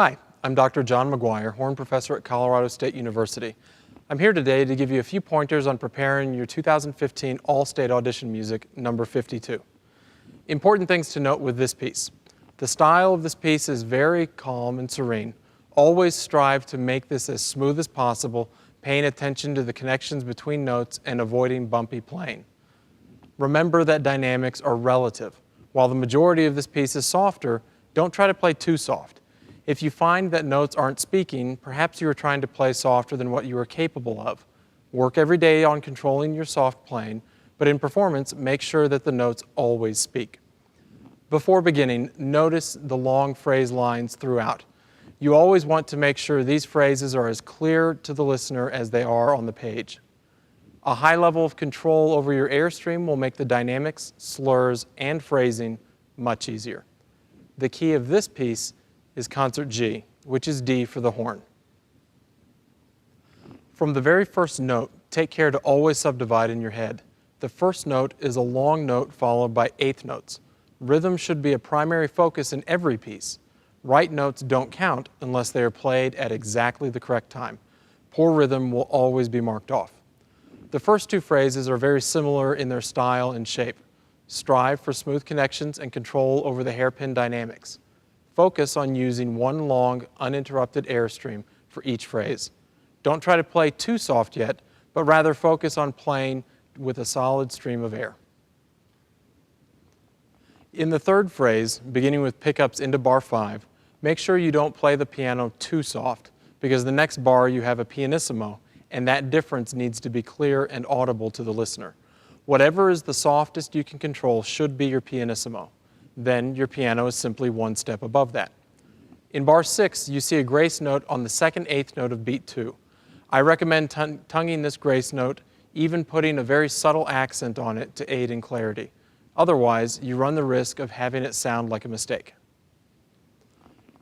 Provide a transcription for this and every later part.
Hi, I'm Dr. John McGuire, horn professor at Colorado State University. I'm here today to give you a few pointers on preparing your 2015 All-State Audition music, No. 52. Important things to note with this piece. The style of this piece is very calm and serene. Always strive to make this as smooth as possible, paying attention to the connections between notes and avoiding bumpy playing. Remember that dynamics are relative. While the majority of this piece is softer, don't try to play too soft. If you find that notes aren't speaking, perhaps you are trying to play softer than what you are capable of. Work every day on controlling your soft playing, but in performance, make sure that the notes always speak. Before beginning, notice the long phrase lines throughout. You always want to make sure these phrases are as clear to the listener as they are on the page. A high level of control over your airstream will make the dynamics, slurs, and phrasing much easier. The key of this piece is concert G, which is D for the horn. From the very first note, take care to always subdivide in your head. The first note is a long note followed by eighth notes. Rhythm should be a primary focus in every piece. Right notes don't count unless they are played at exactly the correct time. Poor rhythm will always be marked off. The first two phrases are very similar in their style and shape. Strive for smooth connections and control over the hairpin dynamics. Focus on using one long, uninterrupted airstream for each phrase. Don't try to play too soft yet, but rather focus on playing with a solid stream of air. In the third phrase, beginning with pickups into bar 5, make sure you don't play the piano too soft, because the next bar you have a pianissimo, and that difference needs to be clear and audible to the listener. Whatever is the softest you can control should be your pianissimo. Then your piano is simply one step above that. In bar 6, you see a grace note on the second eighth note of beat 2. I recommend tonguing this grace note, even putting a very subtle accent on it to aid in clarity. Otherwise, you run the risk of having it sound like a mistake.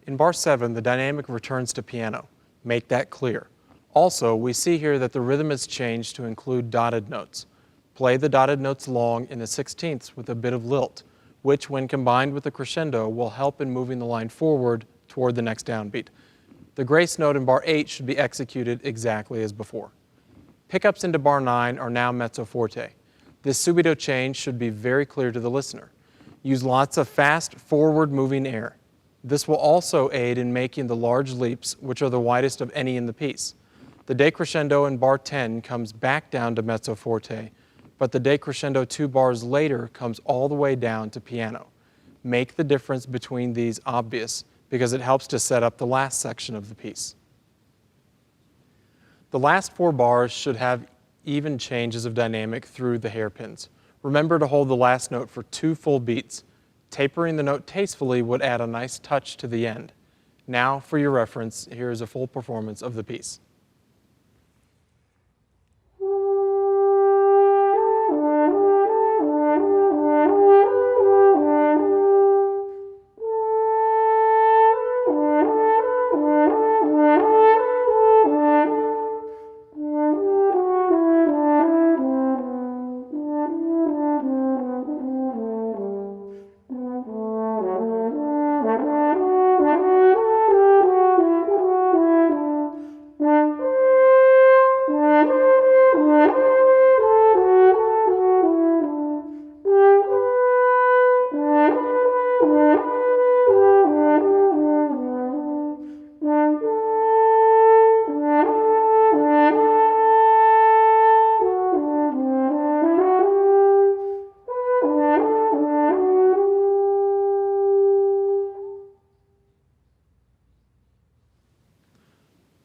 In bar 7, the dynamic returns to piano. Make that clear. Also, we see here that the rhythm is changed to include dotted notes. Play the dotted notes long in the 16ths with a bit of lilt, which when combined with the crescendo will help in moving the line forward toward the next downbeat. The grace note in bar 8 should be executed exactly as before. Pickups into bar 9 are now mezzo forte. This subito change should be very clear to the listener. Use lots of fast, forward-moving air. This will also aid in making the large leaps, which are the widest of any in the piece. The decrescendo in bar 10 comes back down to mezzo forte, but the decrescendo 2 bars later comes all the way down to piano. Make the difference between these obvious, because it helps to set up the last section of the piece. The last 4 bars should have even changes of dynamic through the hairpins. Remember to hold the last note for 2 full beats. Tapering the note tastefully would add a nice touch to the end. Now, for your reference, here is a full performance of the piece.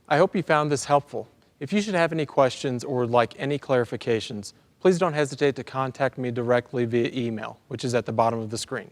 I hope you found this helpful. If you should have any questions or would like any clarifications, please don't hesitate to contact me directly via email, which is at the bottom of the screen.